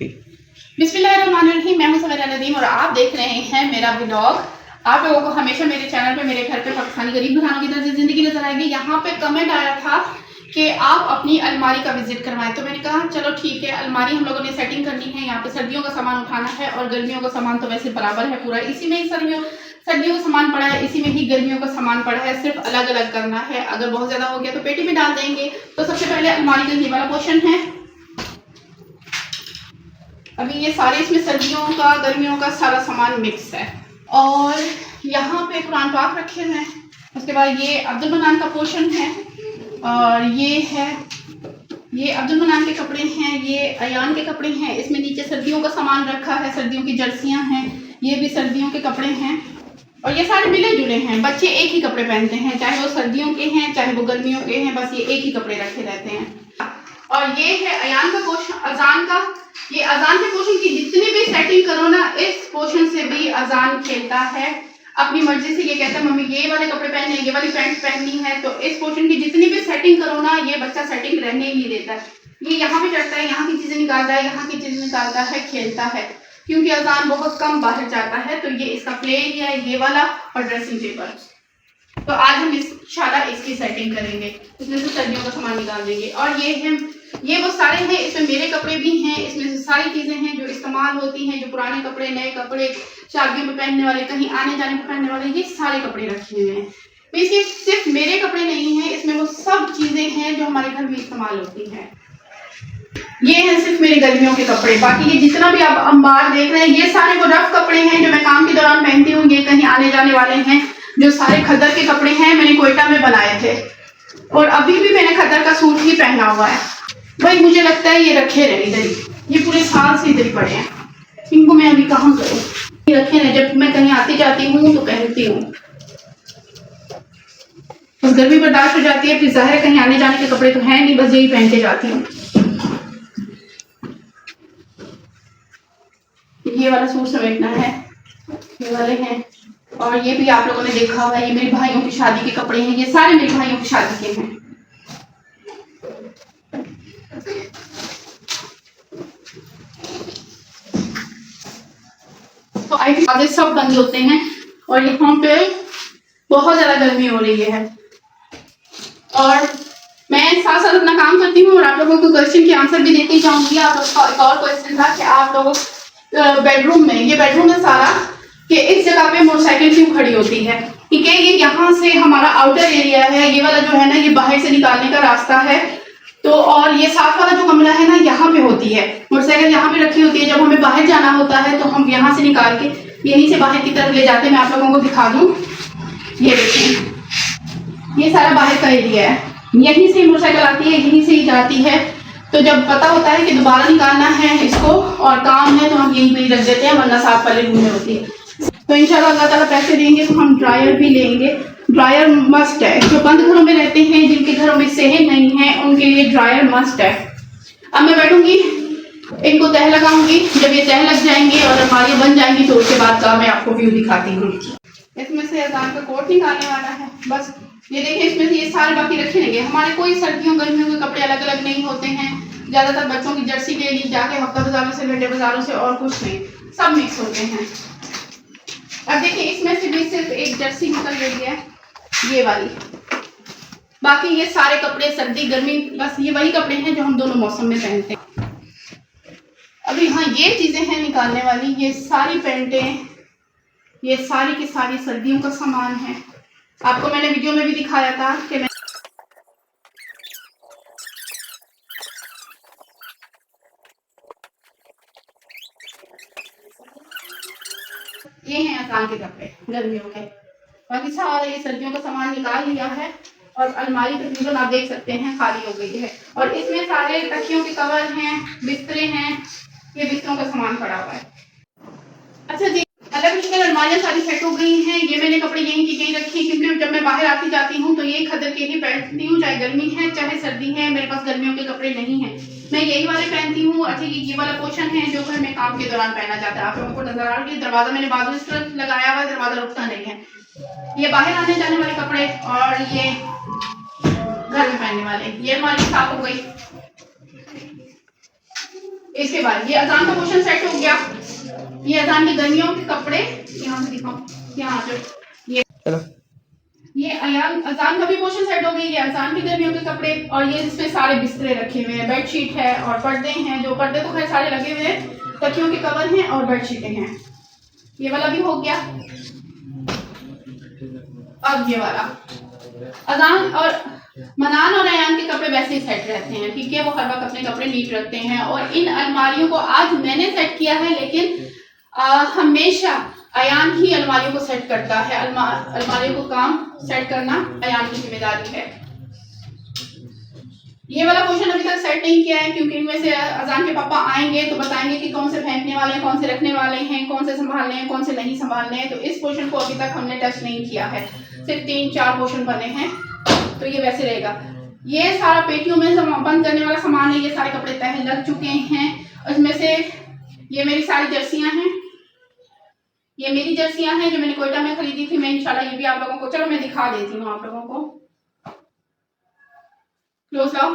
बिस्मिल्लाहिर्रहमानिर्रहीम। मैं हूं सवेरा नदीम और आप देख रहे हैं मेरा ब्लॉग। आप लोगों को हमेशा मेरे चैनल पे मेरे घर पे पाकिस्तानी गरीब घरानों की तरह जिंदगी नजर आएगी। यहाँ पे कमेंट आया था कि आप अपनी अलमारी का विजिट करवाएं, तो मैंने कहा चलो ठीक है, अलमारी हम लोगों ने सेटिंग करनी है। यहाँ पे सर्दियों का सामान उठाना है और गर्मियों का सामान तो वैसे बराबर है, पूरा इसी में ही सर्दियों का सामान पड़ा है, इसी में ही गर्मियों का सामान पड़ा है, सिर्फ अलग अलग करना है। अगर बहुत ज्यादा हो गया तो पेटी में डाल देंगे। तो सबसे पहले अलमारी का ये वाला पोर्शन है। अभी ये सारे इसमें सर्दियों का गर्मियों का सारा सामान मिक्स है। और यहाँ पे कुरान पाक रखे हुए हैं। उसके बाद ये अब्दुल मनान का पोर्शन है और ये अब्दुल मनान के कपड़े हैं, ये अयान के कपड़े हैं। इसमें नीचे सर्दियों का सामान रखा है, सर्दियों की जर्सियां हैं, ये भी सर्दियों के कपड़े हैं। और ये सारे मिले जुले हैं, बच्चे एक ही कपड़े पहनते हैं, चाहे वो सर्दियों के हैं चाहे वो गर्मियों के हैं, बस ये एक ही कपड़े रखे रहते हैं। और ये है अयान का पोर्शन, अजान का। ये अजान के पोर्शन की जितनी भी सेटिंग करो ना, इस पोर्शन से भी अजान खेलता है अपनी मर्जी से। ये कहता है मम्मी ये वाले कपड़े पहनने, ये वाली पैंट पहननी है, तो इस पोर्शन की जितनी भी सेटिंग करो ना, ये बच्चा सेटिंग रहने ही देता है। ये यहाँ पे चढ़ता है, यहाँ की चीजें निकालता है, यहाँ की चीजें निकालता है, खेलता है। क्योंकि अजान बहुत कम बाहर जाता है, तो ये इसका प्ले एरिया है ये वाला और ड्रेसिंग टेबल। तो आज हम इंशाल्लाह इसकी सेटिंग करेंगे, इसमें से सर्दियों का सामान निकाल देंगे। और ये वो सारे हैं, इसमें मेरे कपड़े भी हैं, इसमें से सारी चीजें हैं जो इस्तेमाल होती हैं, जो पुराने कपड़े, नए कपड़े, शादियों में पहनने वाले, कहीं आने जाने में पहनने वाले, ये सारे कपड़े रखे हुए हैं। तो इसके सिर्फ मेरे कपड़े नहीं हैं, इसमें वो सब चीजें हैं जो हमारे घर में इस्तेमाल होती हैं। ये हैं सिर्फ मेरे गर्मियों के कपड़े। बाकी ये जितना भी आप अंबार देख रहे हैं, ये सारे वो रफ कपड़े हैं जो मैं काम के दौरान पहनती हूँ। ये कहीं आने जाने वाले हैं, जो सारे खद्दर के कपड़े हैं, मैंने कोयटा में बनाए थे और अभी भी मैंने खद्दर का सूट ही पहना हुआ है। भाई मुझे लगता है ये रखे रहे इधर ही, ये पूरे साल से इधर ही पड़े हैं, इनको मैं अभी कहाँ करूँ। ये रखे रहे, जब मैं कहीं आती जाती हूँ तो पहनती हूँ। बस गर्मी बर्दाश्त हो जाती है, फिर जाहिर कहीं आने जाने के कपड़े तो हैं नहीं, बस यही पहन के जाती हूँ। ये वाला सूट समेटना है, ये वाले हैं। और ये भी आप लोगों ने देखा हुआ है, ये मेरे भाइयों की शादी के कपड़े हैं, ये सारे मेरे भाइयों की शादी के हैं। तो आई सब बंद होते हैं और यहाँ पे बहुत ज्यादा गर्मी हो रही है और मैं साथ साथ अपना काम करती हूँ और आप लोगों को क्वेश्चन के आंसर भी देती जाऊंगी। आप लोगों का एक और क्वेश्चन था कि आप लोगों बेडरूम में, ये बेडरूम है सारा, कि इस जगह पे मोटरसाइकिल क्यों खड़ी होती है। ठीक है, ये यहाँ से हमारा आउटर एरिया है, ये वाला जो है ना, ये बाहर से निकालने का रास्ता है। तो और ये साथ वाला जो कमरा है ना, यहाँ पे होती है मोटरसाइकिल, यहाँ पे रखी होती है। जब हमें बाहर जाना होता है तो हम यहाँ से निकाल के यहीं से बाहर की तरफ ले जाते हैं। मैं आप लोगों को दिखा दूँ, ये देखें, ये सारा बाहर का एरिया है, यहीं से मोटरसाइकिल आती है, यहीं से ही जाती है। तो जब पता होता है कि दोबारा निकालना है इसको और काम है, तो हम यहीं पे ही रख देते हैं, वरना साफ वाले रूम में होती है। तो इंशाल्लाह अल्लाह ताला पैसे देंगे तो हम ड्रायर भी लेंगे। ड्रायर मस्ट है, जो बंद घरों में रहते हैं, जिनके घरों में सेहत नहीं है, उनके लिए ड्रायर मस्ट है। अब मैं बैठूंगी, इनको तह लगाऊंगी, जब ये तह लग जाएंगे और अलमारियां बन जाएंगी तो उसके बाद का मैं आपको व्यू दिखाती हूँ। इसमें से अजान का कोट निकालने वाला है, बस ये देखें, इसमें से ये सारे बाकी रखे रहेंगे। हमारे कोई सर्दियों गर्मियों के कपड़े अलग अलग नहीं होते हैं, ज्यादातर बच्चों की जर्सी ले ली जाके हफ्ता बाजारों से, घंटे बाजारों से, और कुछ नहीं, सब मिक्स होते हैं। अब देखिए, इसमें से भी सिर्फ एक जर्सी निकल रही है, ये वाली। बाकी ये सारे कपड़े सर्दी गर्मी, बस ये वही कपड़े हैं जो हम दोनों मौसम में पहनते हैं। अभी हाँ, ये चीजें हैं निकालने वाली, ये सारी पैंटें, ये सारी की सारी सर्दियों का सामान है। आपको मैंने वीडियो में भी दिखाया था कि मैं ये हैं अजान के कपड़े गर्मियों के। बाकी सारा ये सर्दियों का सामान निकाल लिया है और अलमारी तकरीबन आप देख सकते हैं खाली हो गई है। और इसमें सारे तकियों के कवर हैं, बिस्तरे हैं, ये बिस्तरों का सामान पड़ा हुआ है। अच्छा जी, अलग अलमारियां सारी सेट हो गई हैं। ये मैंने कपड़े यहीं की यहीं रखी, क्योंकि जब मैं बाहर आती जाती हूँ तो ये खद्दर के ही पहनती हूँ, चाहे गर्मी है चाहे सर्दी है। मेरे पास गर्मियों के कपड़े नहीं हैं, मैं यही वाले पहनती हूँ। अच्छा, ये वाला पोर्शन है जो घर में काम के दौरान पहना जाता है। आप लोगों को नजर आ रहा है, दरवाजा मैंने बाजू इस तरह लगाया हुआ है, दरवाजा रुकता नहीं है। ये बाहर आने जाने वाले कपड़े और ये घर में पहनने वाले। ये अलमारी साफ हो गई। इसके बाद ये अजान का पोर्शन सेट हो गया। ये अजान की गर्मियों के कपड़े यहाँ से दिखाओ, यहाँ पे ये अजान का भी पोर्शन सेट हो गई। ये अजान की गर्मियों के कपड़े और ये इसमें सारे बिस्तरे रखे हुए हैं, बेडशीट है और पर्दे हैं। जो पर्दे तो खैर सारे लगे हुए हैं, तकियों के कवर हैं और बेडशीटें हैं। ये वाला भी हो गया। अब ये वाला अजान और मनान और अयान के कपड़े वैसे ही सेट रहते हैं, ठीक है। वो हर वक्त अपने कपड़े नीट रखते हैं। और इन अलमारियों को आज मैंने सेट किया है, लेकिन हमेशा अयान ही अलमारियों को सेट करता है। अलमारियों को काम सेट करना अयान की जिम्मेदारी है। ये वाला पोर्शन अभी तक सेट नहीं किया है, क्योंकि इनमें से अजान के पापा आएंगे तो बताएंगे कि कौन से फेंकने वाले हैं, कौन से रखने वाले हैं, कौन से संभालने हैं, कौन से नहीं संभालने हैं। तो इस पोर्शन को अभी तक हमने टच नहीं किया है, सिर्फ 3-4 पोर्शन बने हैं। तो ये वैसे रहेगा। ये सारा पेटियों में बंद करने वाला सामान है। ये सारे कपड़े तह लग चुके हैं। इसमें से ये मेरी सारी जर्सियां हैं, ये मेरी जर्सियां हैं जो मैंने कोयटा में खरीदी थी। मैं इंशाल्लाह ये भी आप लोगों को, चलो मैं दिखा देती हूँ आप लोगों को। क्लोज लाओ।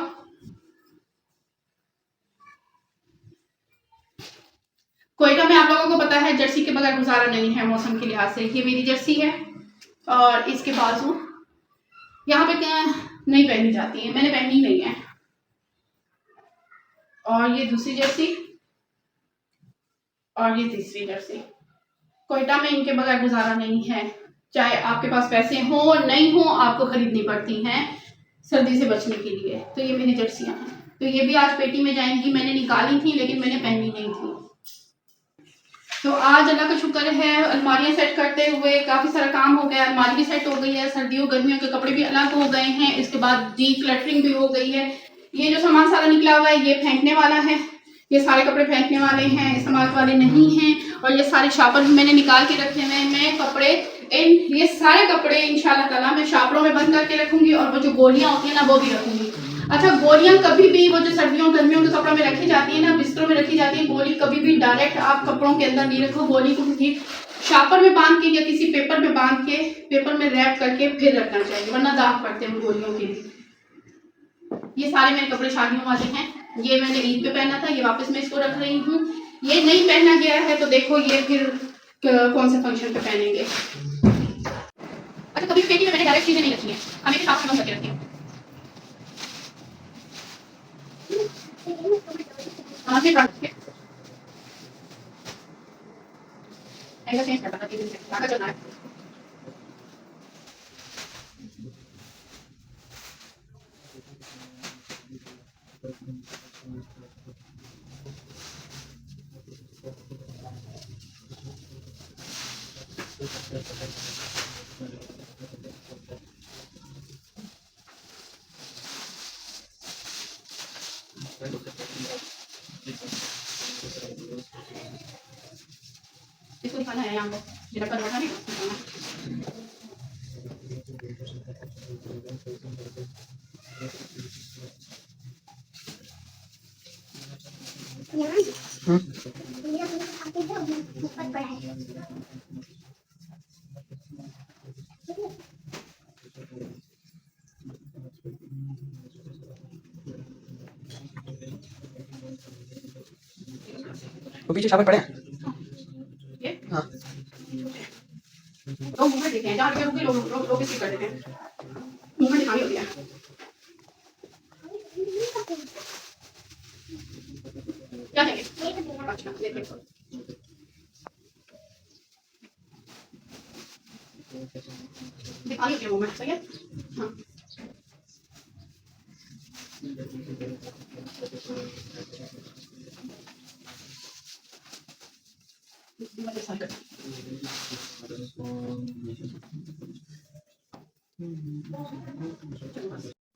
कोयटा में आप लोगों को पता है जर्सी के बगैर गुजारा नहीं है मौसम के लिहाज से। ये मेरी जर्सी है और इसके बाजू यहाँ पे नहीं पहनी जाती है, मैंने पहनी नहीं है। और ये दूसरी जर्सी और ये तीसरी जर्सी। कोयटा में इनके बगैर गुजारा नहीं है, चाहे आपके पास पैसे हो नहीं हो, आपको खरीदनी पड़ती हैं सर्दी से बचने के लिए। तो ये मेरी जर्सियां हैं। तो ये भी आज पेटी में जाएंगी। मैंने निकाली थी लेकिन मैंने पहनी नहीं थी। तो आज अल्लाह का शुक्र है, अलमारियां सेट करते हुए काफ़ी सारा काम हो गया। अलमारी भी सेट हो गई है, सर्दियों गर्मियों के कपड़े भी अलग हो गए हैं। इसके बाद डी क्लटरिंग भी हो गई है। ये जो सामान सारा निकला हुआ है ये फेंकने वाला है। ये सारे कपड़े फेंकने वाले हैं, इस्तेमाल वाले नहीं हैं। और ये सारे शापर भी मैंने निकाल के रखे हुए हैं। मैं कपड़े ये सारे कपड़े इंशाल्लाह ताला मैं शापरों में बंद करके रखूंगी। और वो जो गोलियां होती है ना वो भी रखूंगी। अच्छा, गोलियां कभी भी वो जो सर्दियों गर्मियों के कपड़ों में रखी जाती है ना, बिस्तरों में रखी जाती है, गोली कभी भी डायरेक्ट आप कपड़ों के अंदर नहीं रखो। गोली को किसी शापर में बांध के या किसी पेपर में बांध के, पेपर में रैप करके फिर रखना चाहिए, वरना दाग पड़ते हैं उन गोलियों के लिए। ये सारे मेरे कपड़े शादियों वाले हैं। ये मैंने ईद पे पहना था, ये वापस मैं इसको रख रही हूँ। ये नहीं पहना गया है तो देखो ये फिर कौन से फंक्शन पे पहनेंगे। अच्छा, कभी पेटी में मैंने डायरेक्ट चीजें नहीं रखी है, हमें शापर में करके रखती हूँ। ऐसा चेंज करता था चलना है। इसको दिखाना है यहाँ पे, जिधर पर होता नहीं वो पीछे शापर पड़े हैं। ये हाँ लोग मूवमेंट देखे हैं, जहाँ पे रुके लोग इसी कर देते हैं, मूवमेंट दिखानी होती है। क्या देंगे? अच्छा देखिए, दिखानी होती है मूवमेंट, सही है। हाँ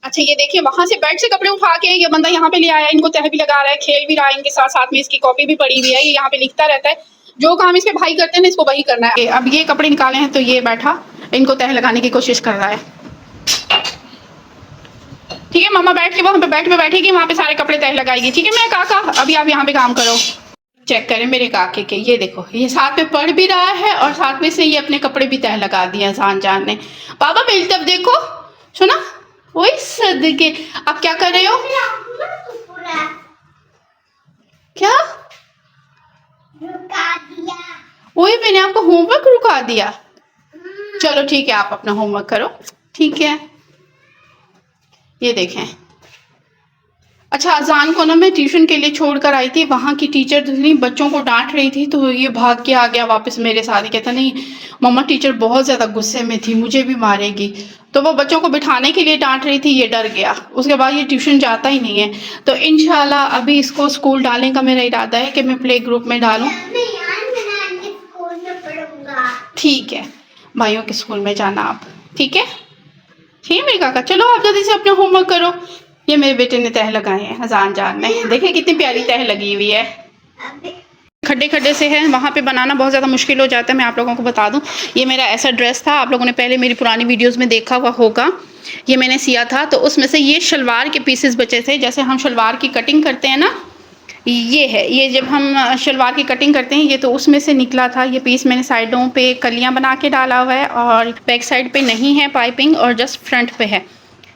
अच्छा, ये देखिए वहां से बेड से कपड़े उठा के ये बंदा यहाँ पे ले आया, इनको तह भी लगा रहा है, खेल भी रहा है इनके साथ साथ में। इसकी कॉपी भी पड़ी हुई है, ये यहाँ पे लिखता रहता है। जो काम इसके भाई करते हैं ना इसको वही करना है। अब ये कपड़े निकाले हैं तो ये बैठा इनको तह लगाने की कोशिश कर रहा है। ठीक है, मम्मा बैठ के वहां पे बेड पे बैठेगी, वहां पे सारे कपड़े तह लगाएगी। ठीक है मैं काका, अभी आप यहाँ पे काम करो। चेक करें मेरे काके के, ये देखो ये साथ में पढ़ भी रहा है और साथ में से ये अपने कपड़े भी तह लगा दिए जान ने। पापा मेरी तरफ देखो, सुना वही सदके, आप क्या कर रहे हो? क्या? रुका दिया। वही मैंने आपको होमवर्क रुका दिया। चलो ठीक है, आप अपना होमवर्क करो, ठीक है। ये देखें। अच्छा, अजान को ना मैं ट्यूशन के लिए छोड़कर आई थी, वहाँ की टीचर इतनी बच्चों को डांट रही थी, तो ये भाग के आ गया वापस मेरे साथ ही, कहता नहीं मम्मा टीचर बहुत ज़्यादा गुस्से में थी, मुझे भी मारेगी। तो वो बच्चों को बिठाने के लिए डांट रही थी, ये डर गया। उसके बाद ये ट्यूशन जाता ही नहीं है। तो इंशाल्लाह अभी इसको स्कूल डालने का मेरा इरादा है कि मैं प्ले ग्रुप में डालूँ। स्कूल में पढ़ूंगा। ठीक है, भाइयों के स्कूल में जाना आप, ठीक है। ठीक है मेरे काका, चलो आप जल्दी से अपना होमवर्क करो। ये मेरे बेटे ने तह लगाए हैं अजान जान में, देखिए कितनी प्यारी तह लगी हुई है। खड्डे खड्डे से है, वहाँ पे बनाना बहुत ज़्यादा मुश्किल हो जाता है। मैं आप लोगों को बता दूं, ये मेरा ऐसा ड्रेस था, आप लोगों ने पहले मेरी पुरानी वीडियोस में देखा हुआ होगा। ये मैंने सिया था, तो उसमें से ये शलवार के पीसेस बचे थे। जैसे हम शलवार की कटिंग करते हैं ना, ये है, ये जब हम शलवार की कटिंग करते हैं, ये तो उसमें से निकला था। ये पीस मैंने साइडों पे कलियां बना के डाला हुआ है, और बैक साइड पे नहीं है पाइपिंग, और जस्ट फ्रंट पे है।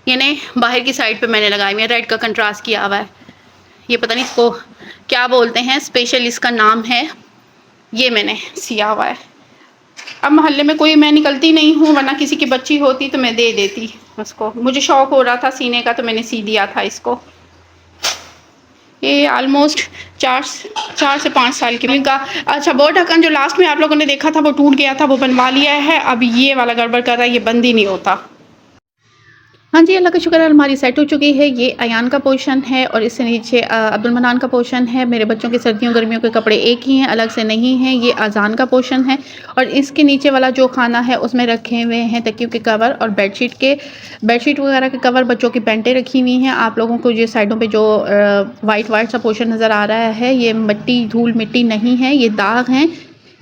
यानी बाहर की साइड पे मैंने लगाई हुई है, रेड का कंट्रास्ट किया हुआ है। ये पता नहीं इसको क्या बोलते हैं, स्पेशल इसका नाम है। ये मैंने सिया हुआ है। अब मोहल्ले में कोई मैं निकलती नहीं हूँ, वरना किसी की बच्ची होती तो मैं दे देती उसको। मुझे शौक हो रहा था सीने का, तो मैंने सी दिया था इसको। ये ऑलमोस्ट 4 से 5 साल की इनका। अच्छा, वो ढक्कन जो लास्ट में आप लोगों ने देखा था वो टूट गया था, वो बनवा लिया है। अब ये वाला गड़बड़ कर रहा है, ये बंद ही नहीं होता। हाँ जी, अल्लाह का शुक्र है, अलमारी सेट हो चुकी है। ये अयान का पोर्शन है, और इससे नीचे अब्दुल मनान का पोर्शन है। मेरे बच्चों के सर्दियों गर्मियों के कपड़े एक ही हैं, अलग से नहीं हैं। ये अजान का पोर्शन है, और इसके नीचे वाला जो खाना है उसमें रखे हुए हैं तकियों के कवर और बेडशीट वगैरह के कवर। बच्चों की पैंटें रखी हुई हैं। आप लोगों को ये साइडों पे जो वाइट सा पोर्शन नज़र आ रहा है, ये मट्टी धूल मिट्टी नहीं है, ये दाग हैं।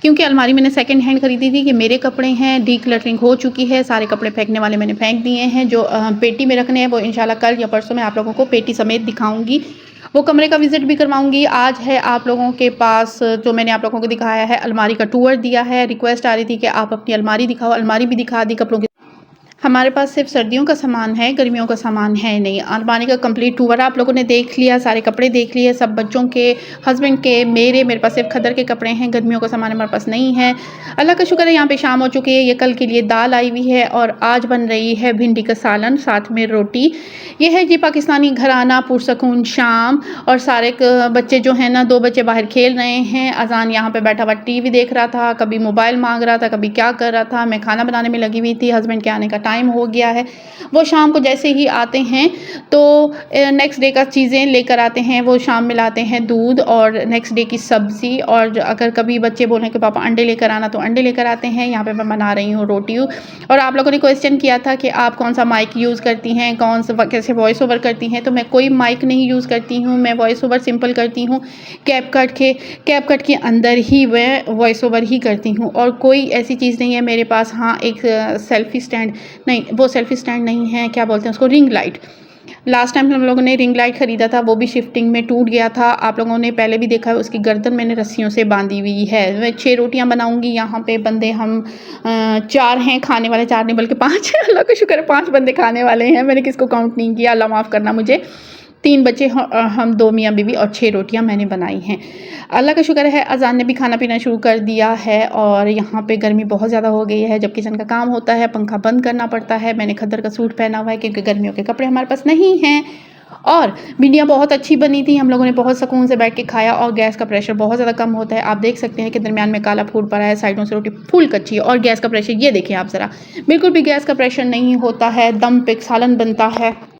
क्योंकि अलमारी मैंने सेकंड हैंड खरीदी थी, कि मेरे कपड़े हैं, डी क्लटरिंग हो चुकी है, सारे कपड़े फेंकने वाले मैंने फेंक दिए हैं। जो पेटी में रखने हैं वो इंशाल्लाह कल या परसों मैं आप लोगों को पेटी समेत दिखाऊंगी। वो कमरे का विजिट भी करवाऊंगी। आज है आप लोगों के पास, जो मैंने आप लोगों को दिखाया है, अलमारी का टूर दिया है। रिक्वेस्ट आ रही थी कि आप अपनी अलमारी दिखाओ, अलमारी भी दिखा दी कपड़ों की। हमारे पास सिर्फ सर्दियों का सामान है, गर्मियों का सामान है नहीं। अलमारी का कंप्लीट टूर आप लोगों ने देख लिया, सारे कपड़े देख लिए, सब बच्चों के, हस्बैंड के, मेरे पास सिर्फ खदर के कपड़े हैं, गर्मियों का सामान हमारे पास नहीं है। अल्लाह का शुक्र है, यहाँ पे शाम हो चुकी है। ये कल के लिए दाल आई हुई है, और आज बन रही है भिंडी का सालन, साथ में रोटी। ये है जी पाकिस्तानी घराना पुरसकून शाम। और सारे बच्चे जो हैं ना, 2 बच्चे बाहर खेल रहे हैं। अजान यहाँ पे बैठा हुआ टीवी देख रहा था, कभी मोबाइल मांग रहा था, कभी क्या कर रहा था। मैं खाना बनाने में लगी हुई थी, हस्बैंड के आने का टाइम हो गया है। वो शाम को जैसे ही आते हैं तो नेक्स्ट डे का चीज़ें लेकर आते हैं। वो शाम में लाते हैं दूध और नेक्स्ट डे की सब्ज़ी, और अगर कभी बच्चे बोलें कि पापा अंडे लेकर आना, तो अंडे लेकर आते हैं। यहाँ पे मैं बना रही हूँ रोटी। और आप लोगों ने क्वेश्चन किया था कि आप कौन सा माइक यूज़ करती हैं, कौन सा कैसे वॉइस ओवर करती हैं। तो मैं कोई माइक नहीं यूज़ करती हूँ, मैं वॉइस ओवर सिंपल करती हूँ। कैप कट के अंदर ही मैं वॉइस ओवर ही करती हूँ, और कोई ऐसी चीज़ नहीं है मेरे पास। हाँ, एक सेल्फी स्टैंड नहीं, वो सेल्फी स्टैंड नहीं है, क्या बोलते हैं उसको, रिंग लाइट। लास्ट टाइम हम लोगों ने रिंग लाइट ख़रीदा था, वो भी शिफ्टिंग में टूट गया था। आप लोगों ने पहले भी देखा है, उसकी गर्दन मैंने रस्सियों से बांधी हुई है। मैं 6 रोटियां बनाऊंगी। यहाँ पे बंदे हम 4 हैं खाने वाले, 4 नहीं बल्कि 5 अल्लाह का शुक्र है, 5 बंदे खाने वाले हैं। मैंने किसको काउंट नहीं किया, अल्लाह माफ़ करना मुझे। 3 बच्चे हम 2 मियाँ बीवी, और 6 रोटियां मैंने बनाई हैं। अल्लाह का शुक्र है, अजान ने भी खाना पीना शुरू कर दिया है। और यहाँ पे गर्मी बहुत ज़्यादा हो गई है। जब किचन का काम होता है, पंखा बंद करना पड़ता है। मैंने खद्दर का सूट पहना हुआ है, क्योंकि गर्मियों के कपड़े हमारे पास नहीं हैं। और भिंडियाँ बहुत अच्छी बनी थी, हम लोगों ने बहुत सुकून से बैठ के खाया। और गैस का प्रेशर बहुत ज़्यादा कम होता है। आप देख सकते हैं कि दरमियान में काला फूट पड़ा है, साइडों से रोटी फुल कच्ची है। और गैस का प्रेशर ये देखिए आप ज़रा, बिल्कुल भी गैस का प्रेशर नहीं होता है। दम पे सालन बनता है।